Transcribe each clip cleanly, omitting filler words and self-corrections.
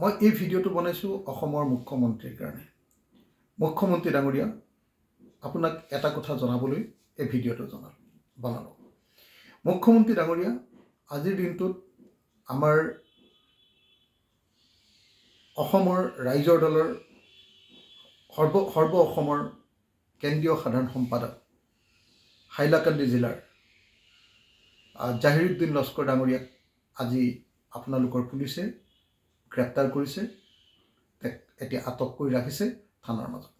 মই এই ভিডিঅ'টো বনাইছোঁ অসমৰ মুখ্যমন্ত্ৰীৰ কাৰণে। মুখ্যমন্ত্ৰী ডাঙৰীয়া, আপোনাক এটা কথা জনাবলৈ এই ভিডিঅ'টো বনালোঁ। মুখ্যমন্ত্ৰী ডাঙৰীয়া, আজিৰ দিনটোত আমাৰ অসমৰ ৰাইজৰ দলৰ সৰ্ব অসমৰ কেন্দ্ৰীয় সাধাৰণ সম্পাদক হাইলাকান্দি জিলাৰ জাহিৰুদ্দিন লস্কৰ ডাঙৰীয়াক আজি আপোনালোকৰ পুলিচে গ্ৰেপ্তাৰ কৰিছে, এতিয়া আটক কৰি ৰাখিছে থানাৰ মাজত।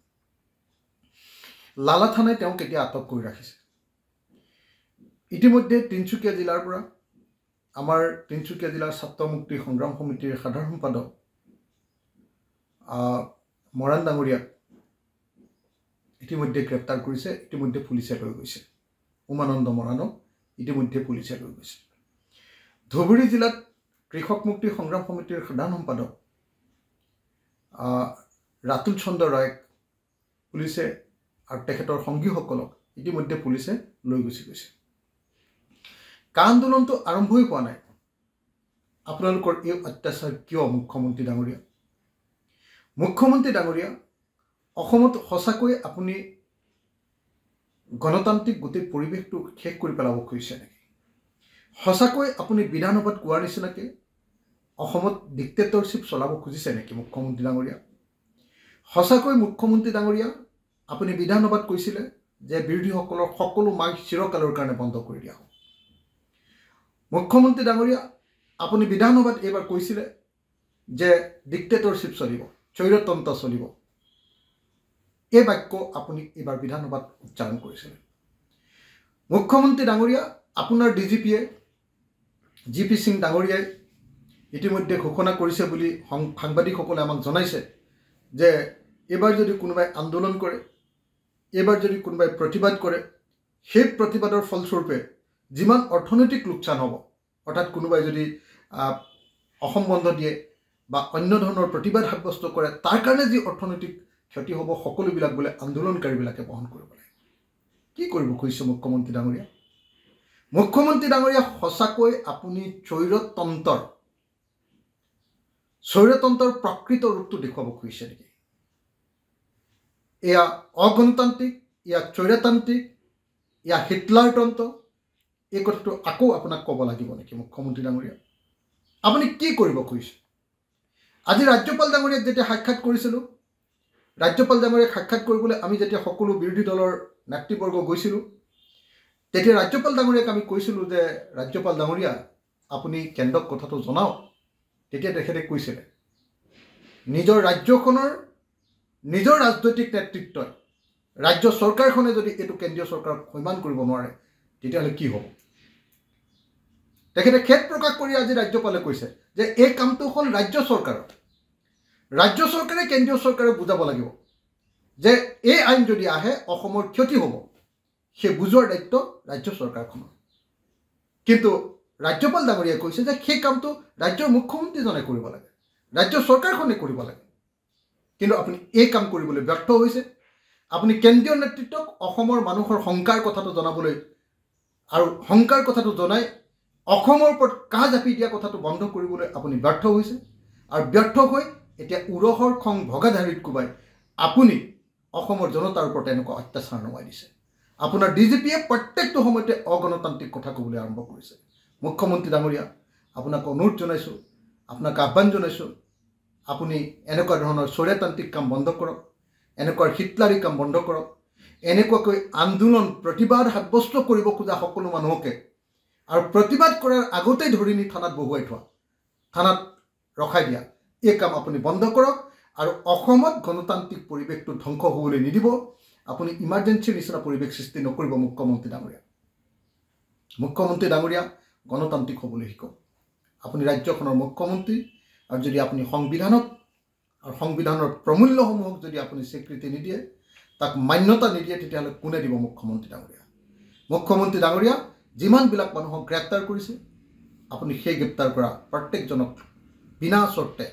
লালা থানাই তেওঁক এতিয়া আটক কৰি ৰাখিছে। ইতিমধ্যে তিনিচুকীয়া জিলাৰ পৰা আমাৰ তিনিচুকীয়া জিলাৰ ছাত্ৰ মুক্তি সংগ্ৰাম সমিতিৰ সাধাৰণ সম্পাদক মৰাণ ডাঙৰীয়াক ইতিমধ্যে গ্ৰেপ্তাৰ কৰিছে। ইতিমধ্যে পুলিচে লৈ গৈছে। উমানন্দ মৰাণক ইতিমধ্যে পুলিচে লৈ গৈছে। ধুবুৰী জিলাত কৃষক মুক্তি সংগ্ৰাম সমিতিৰ সাধাৰণ সম্পাদক ৰাতুল চন্দ্ৰ ৰায়ক পুলিচে আৰু তেখেতৰ সংগীসকলক ইতিমধ্যে পুলিচে লৈ গৈছে। কা আন্দোলনটো আৰম্ভই হোৱা নাই। আপোনালোকৰ এই অত্যাচাৰ কিয় মুখ্যমন্ত্ৰী ডাঙৰীয়া? মুখ্যমন্ত্ৰী ডাঙৰীয়া, অসমত সঁচাকৈ আপুনি গণতান্ত্ৰিক গোটেই পৰিৱেশটো শেষ কৰি পেলাব খুজিছে নেকি? সঁচাকৈ আপুনি বিধানসভাত কোৱাৰ নিচিনাকৈ অসমত ডিক্টেটৰশ্বিপ চলাব খুজিছে নেকি মুখ্যমন্ত্ৰী ডাঙৰীয়া? সঁচাকৈ মুখ্যমন্ত্ৰী ডাঙৰীয়া, আপুনি বিধানসভাত কৈছিলে যে বিৰোধীসকলৰ সকলো মাইক চিৰকালৰ কাৰণে বন্ধ কৰি দিয়া হ'ব। মুখ্যমন্ত্ৰী ডাঙৰীয়া, আপুনি বিধানসভাত এইবাৰ কৈছিলে যে ডিক্টেটৰশ্বিপ চলিব, স্বৈৰতন্ত্ৰ চলিব। এই বাক্য আপুনি এইবাৰ বিধানসভাত উচ্চাৰণ কৰিছিলে। মুখ্যমন্ত্ৰী ডাঙৰীয়া, আপোনাৰ ডিজিপিয়ে GP সিং ডাঙৰীয়াই ইতিমধ্যে ঘোষণা কৰিছে বুলি সাংবাদিকসকলে আমাক জনাইছে যে এইবাৰ যদি কোনোবাই আন্দোলন কৰে, এইবাৰ যদি কোনোবাই প্ৰতিবাদ কৰে, সেই প্ৰতিবাদৰ ফলস্বৰূপে যিমান অৰ্থনৈতিক লোকচান হ'ব, অৰ্থাৎ কোনোবাই যদি অসম বন্ধ দিয়ে বা অন্য ধৰণৰ প্ৰতিবাদ সাব্যস্ত কৰে, তাৰ কাৰণে যি অৰ্থনৈতিক ক্ষতি হ'ব, সকলোবিলাক বোলে আন্দোলনকাৰীবিলাকে বহন কৰিব লাগে। কি কৰিব খুজিছে মুখ্যমন্ত্ৰী ডাঙৰীয়া? মুখ্যমন্ত্ৰী ডাঙৰীয়া, সঁচাকৈ আপুনি স্বৈৰতন্ত্ৰৰ প্ৰকৃত ৰূপটো দেখুৱাব খুজিছে নেকি? এয়া অগণতান্ত্ৰিক, এয়া স্বৈৰতান্ত্ৰিক, এয়া হিটলাৰতন্ত্ৰ, এই কথাটো আকৌ আপোনাক ক'ব লাগিব নেকি মুখ্যমন্ত্ৰী ডাঙৰীয়া? আপুনি কি কৰিব খুজিছে? আজি ৰাজ্যপাল ডাঙৰীয়াক যেতিয়া সাক্ষাৎ কৰিছিলোঁ, ৰাজ্যপাল ডাঙৰীয়াক সাক্ষাৎ কৰিবলৈ আমি যেতিয়া সকলো বিৰোধী দলৰ নেতৃবৰ্গ গৈছিলোঁ, তেতিয়া ৰাজ্যপাল ডাঙৰীয়াক আমি কৈছিলোঁ যে ৰাজ্যপাল ডাঙৰীয়া, আপুনি কেন্দ্ৰক কথাটো জনাওক। তেতিয়া তেখেতে কৈছিলে নিজৰ ৰাজ্যখনৰ নিজৰ ৰাজনৈতিক নেতৃত্বই, ৰাজ্য চৰকাৰখনে যদি এইটো কেন্দ্ৰীয় চৰকাৰক সন্মান কৰিব নোৱাৰে, তেতিয়াহ'লে কি হ'ব? তেখেতে খেদ প্ৰকাশ কৰি আজি ৰাজ্যপালে কৈছে যে এই কামটো হ'ল ৰাজ্য চৰকাৰৰ। ৰাজ্য চৰকাৰে কেন্দ্ৰীয় চৰকাৰক বুজাব লাগিব যে এই আইন যদি আহে অসমৰ ক্ষতি হ'ব, সেই বুজোৱাৰ দায়িত্ব ৰাজ্য চৰকাৰখনৰ। কিন্তু ৰাজ্যপাল ডাঙৰীয়াই কৈছে যে সেই কামটো ৰাজ্যৰ মুখ্যমন্ত্ৰীজনে কৰিব লাগে, ৰাজ্য চৰকাৰখনে কৰিব লাগে। কিন্তু আপুনি এই কাম কৰিবলৈ ব্যৰ্থ হৈছে। আপুনি কেন্দ্ৰীয় নেতৃত্বক অসমৰ মানুহৰ শংকাৰ কথাটো জনাবলৈ আৰু শংকাৰ কথাটো জনাই অসমৰ ওপৰত কাহ জাপি দিয়া কথাটো বন্ধ কৰিবলৈ আপুনি ব্যৰ্থ হৈছে। আৰু ব্যৰ্থ হৈ এতিয়া উৰহৰ খং ভগাধাৰীত কোবাই আপুনি অসমৰ জনতাৰ ওপৰত এনেকুৱা অত্যাচাৰ নমাই দিছে। আপোনাৰ ডিজিপিয়ে প্ৰত্যেকটো সময়তে অগণতান্ত্ৰিক কথা ক'বলৈ আৰম্ভ কৰিছে। মুখ্যমন্ত্ৰী ডাঙৰীয়া, আপোনাক অনুৰোধ জনাইছোঁ, আপোনাক আহ্বান জনাইছোঁ, আপুনি এনেকুৱা ধৰণৰ স্বৈৰতান্ত্ৰিক কাম বন্ধ কৰক, এনেকুৱা হিটলাৰী কাম বন্ধ কৰক। এনেকুৱাকৈ আন্দোলন প্ৰতিবাদ সাব্যস্ত কৰিব খোজা সকলো মানুহকে আৰু প্ৰতিবাদ কৰাৰ আগতেই ধৰি নি থানাত বহুৱাই থোৱা, থানাত ৰখাই দিয়া, এই কাম আপুনি বন্ধ কৰক। আৰু অসমত গণতান্ত্ৰিক পৰিৱেশটো ধ্বংস হ'বলৈ নিদিব। আপুনি ইমাৰ্জেঞ্চিৰ নিচিনা পৰিৱেশ সৃষ্টি নকৰিব মুখ্যমন্ত্ৰী ডাঙৰীয়া। মুখ্যমন্ত্ৰী ডাঙৰীয়া, গণতান্ত্ৰিক হ'বলৈ শিকক। আপুনি ৰাজ্যখনৰ মুখ্যমন্ত্ৰী, আৰু যদি আপুনি সংবিধানক আৰু সংবিধানৰ প্ৰমূল্যসমূহক যদি আপুনি স্বীকৃতি নিদিয়ে, তাক মান্যতা নিদিয়ে, তেতিয়াহ'লে কোনে দিব মুখ্যমন্ত্ৰী ডাঙৰীয়া? মুখ্যমন্ত্ৰী ডাঙৰীয়া, যিমানবিলাক মানুহক গ্ৰেপ্তাৰ কৰিছে, আপুনি সেই গ্ৰেপ্তাৰ কৰা প্ৰত্যেকজনক বিনা চৰ্তে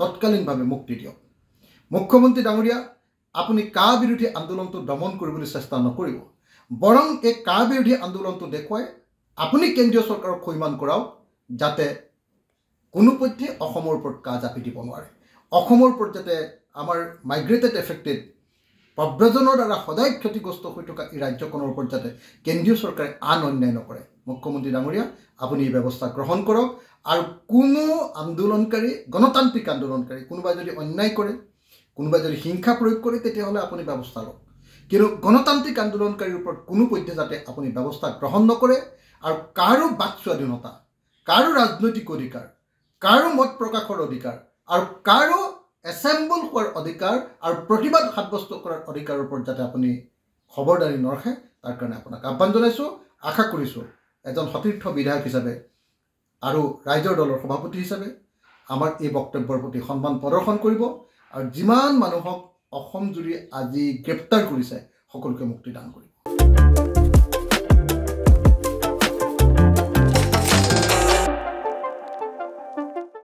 তৎকালীনভাৱে মুক্তি দিয়ক। মুখ্যমন্ত্ৰী ডাঙৰীয়া, আপুনি কা বিৰোধী আন্দোলনটো দমন কৰিবলৈ চেষ্টা নকৰিব, বৰং এই কা বিৰোধী আন্দোলনটো দেখুৱাই আপুনি কেন্দ্ৰীয় চৰকাৰক সন্মান কৰাওক, যাতে কোনোপধ্যে অসমৰ ওপৰত কা জাপি দিব নোৱাৰে। অসমৰ ওপৰত যাতে আমাৰ মাইগ্ৰেটেড এফেক্টেড প্ৰব্ৰজনৰ দ্বাৰা সদায় ক্ষতিগ্ৰস্ত হৈ থকা এই ৰাজ্যখনৰ ওপৰত যাতে কেন্দ্ৰীয় চৰকাৰে আন অন্যায় নকৰে। মুখ্যমন্ত্ৰী ডাঙৰীয়া, আপুনি এই ব্যৱস্থা গ্ৰহণ কৰক আৰু কোনো আন্দোলনকাৰী, গণতান্ত্ৰিক আন্দোলনকাৰী কোনোবাই যদি অন্যায় কৰে, কোনোবাই যদি হিংসা প্ৰয়োগ কৰে, তেতিয়াহ'লে আপুনি ব্যৱস্থা লওক। কিন্তু গণতান্ত্ৰিক আন্দোলনকাৰীৰ ওপৰত কোনো পধ্যে যাতে আপুনি ব্যৱস্থা গ্ৰহণ নকৰে আৰু কাৰো বাক স্বাধীনতা, কাৰো ৰাজনৈতিক অধিকাৰ, কাৰো মত প্ৰকাশৰ অধিকাৰ আৰু কাৰো এছেম্বল হোৱাৰ অধিকাৰ আৰু প্ৰতিবাদ সাব্যস্ত কৰাৰ অধিকাৰৰ ওপৰত যাতে আপুনি খবৰদাৰী নৰখে, তাৰ কাৰণে আপোনাক আহ্বান জনাইছোঁ। আশা কৰিছোঁ এজন সতীৰ্থ বিধায়ক হিচাপে আৰু ৰাইজৰ দলৰ সভাপতি হিচাপে আমাৰ এই বক্তব্যৰ প্ৰতি সন্মান প্ৰদৰ্শন কৰিব আৰু যিমান মানুহক অসম জুৰি আজি গ্ৰেপ্তাৰ কৰিছে সকলোকে মুক্তি দান কৰিব।